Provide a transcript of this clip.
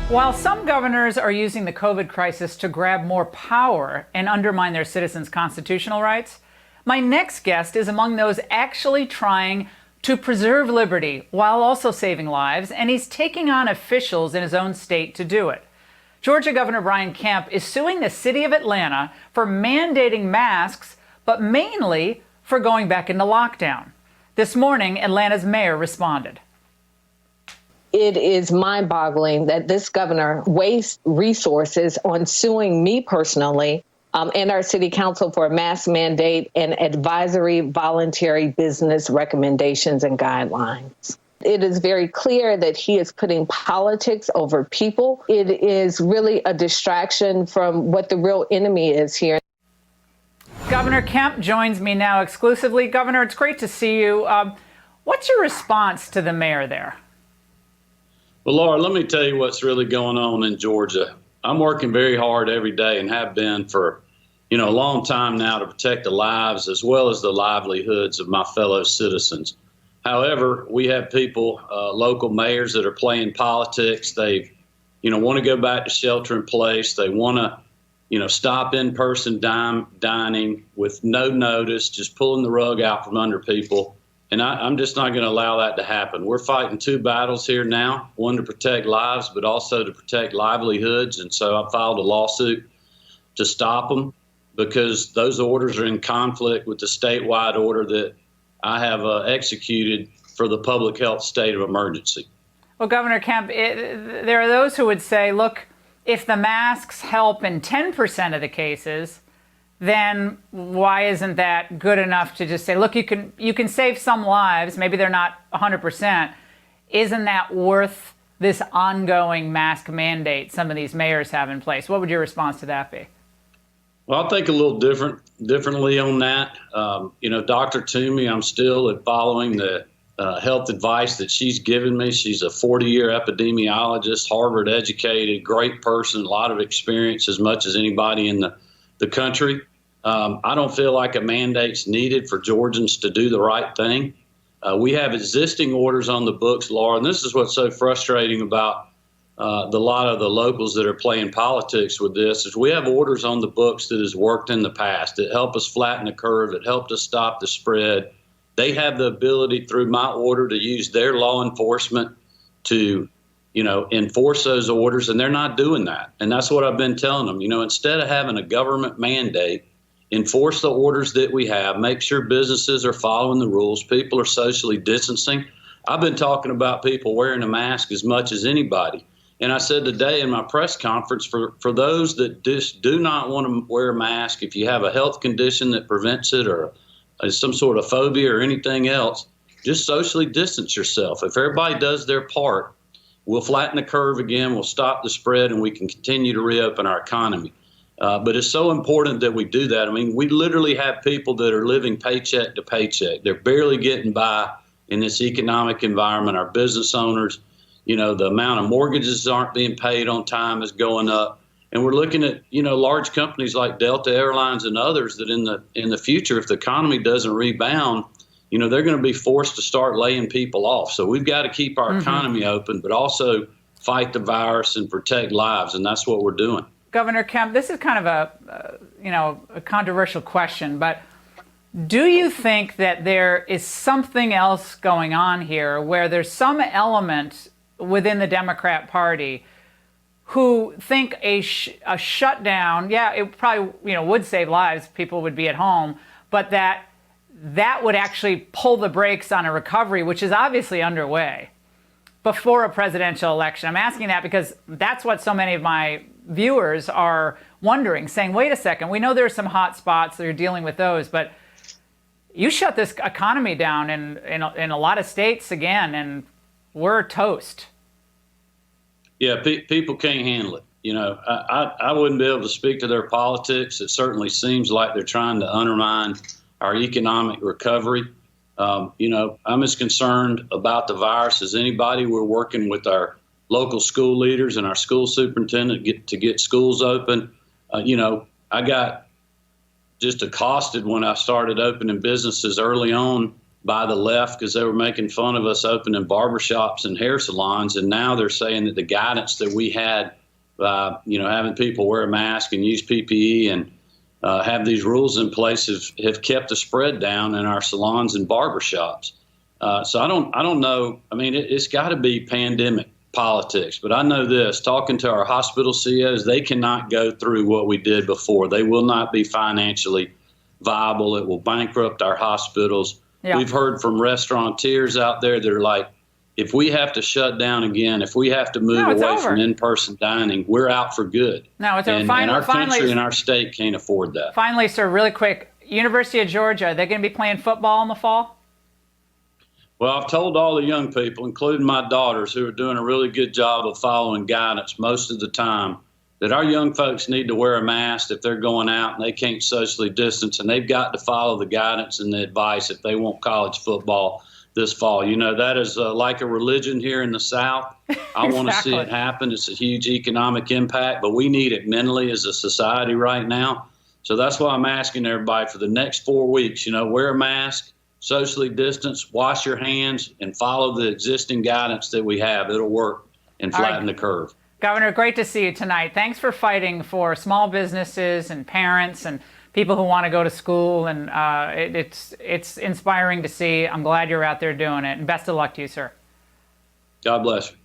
While some governors are using the COVID crisis to grab more power and undermine their citizens' constitutional rights, my next guest is among those actually trying to preserve liberty while also saving lives, and he's taking on officials in his own state to do it. Georgia Governor Brian Kemp is suing the city of Atlanta for mandating masks, but mainly for going back into lockdown. This morning, Atlanta's mayor responded. It is mind-boggling that this governor wastes resources on suing me personally and our city council for a mask mandate and advisory voluntary business recommendations and guidelines. It is very clear that he is putting politics over people. It is really a distraction from what the real enemy is here. Governor Kemp joins me now exclusively. Governor, it's great to see you. What's your response to the mayor there? Well, Laura, let me tell you what's really going on in Georgia. I'm working very hard every day and have been for, a long time now to protect the lives as well as the livelihoods of my fellow citizens. However, we have people, local mayors that are playing politics. They, want to go back to shelter in place. They want to, stop in-person dining with no notice, just pulling the rug out from under people. And I'm just not going to allow that to happen. We're fighting two battles here now, one to protect lives, but also to protect livelihoods. And so I filed a lawsuit to stop them because those orders are in conflict with the statewide order that I have executed for the public health state of emergency. Well, Governor Kemp, there are those who would say, look, if the masks help in 10% of the cases, then why isn't that good enough to just say, look, you can save some lives, maybe they're not 100%. Isn't that worth this ongoing mask mandate some of these mayors have in place? What would your response to that be? Well, I think a little differently on that. Dr. Toomey, I'm still following the health advice that she's given me. She's a 40-year epidemiologist, Harvard educated, great person, a lot of experience, as much as anybody in the country. I don't feel like a mandate's needed for Georgians to do the right thing. We have existing orders on the books, Laura, and this is what's so frustrating about the lot of the locals that are playing politics with this, is we have orders on the books that has worked in the past. It helped us flatten the curve. It helped us stop the spread. They have the ability through my order to use their law enforcement to enforce those orders, and they're not doing that. And that's what I've been telling them. Instead of having a government mandate, enforce the orders that we have, make sure businesses are following the rules, people are socially distancing. I've been talking about people wearing a mask as much as anybody. And I said today in my press conference, for those that just do not want to wear a mask, if you have a health condition that prevents it or some sort of phobia or anything else, just socially distance yourself. If everybody does their part, we'll flatten the curve again, we'll stop the spread, and we can continue to reopen our economy. But it's so important that we do that. I mean, we literally have people that are living paycheck to paycheck. They're barely getting by in this economic environment. Our business owners, the amount of mortgages aren't being paid on time is going up. And we're looking at, large companies like Delta Airlines and others that in the future, if the economy doesn't rebound, they're going to be forced to start laying people off. So we've got to keep our economy open, but also fight the virus and protect lives. And that's what we're doing. Governor Kemp, this is kind of a controversial question, but do you think that there is something else going on here where there's some element within the Democrat Party who think a shutdown, it probably would save lives, people would be at home, but that would actually pull the brakes on a recovery, which is obviously underway, before a presidential election? I'm asking that because that's what so many of my viewers are wondering, saying, wait a second, we know there's some hot spots, that you're dealing with those, but you shut this economy down in a lot of states again, and we're toast. Yeah, people can't handle it. I wouldn't be able to speak to their politics. It certainly seems like they're trying to undermine our economic recovery. I'm as concerned about the virus as anybody. We're working with our local school leaders and our school superintendent to get schools open. I got just accosted when I started opening businesses early on by the left because they were making fun of us opening barbershops and hair salons. And now they're saying that the guidance that we had, having people wear a mask and use PPE and have these rules in place have kept the spread down in our salons and barbershops. So I don't know. I mean, it's got to be pandemic politics, but I know this, talking to our hospital CEOs, they cannot go through what we did before. They will not be financially viable. It will bankrupt our hospitals. Yeah. We've heard from restaurateurs out there that are like, if we have to shut down again, if we have to move away from in-person dining, we're out for good. No, it's and our country and our state can't afford that. Finally, sir, really quick, University of Georgia, they're going to be playing football in the fall? Well, I've told all the young people, including my daughters, who are doing a really good job of following guidance most of the time, that our young folks need to wear a mask if they're going out and they can't socially distance, and they've got to follow the guidance and the advice if they want college football this fall. You know, that is like a religion here in the South. I want to see it happen. It's a huge economic impact, but we need it mentally as a society right now. So that's why I'm asking everybody for the next 4 weeks, wear a mask, socially distance, wash your hands, and follow the existing guidance that we have. It'll work and flatten the curve. Governor, great to see you tonight. Thanks for fighting for small businesses and parents and people who want to go to school. And it's inspiring to see. I'm glad you're out there doing it. And best of luck to you, sir. God bless you.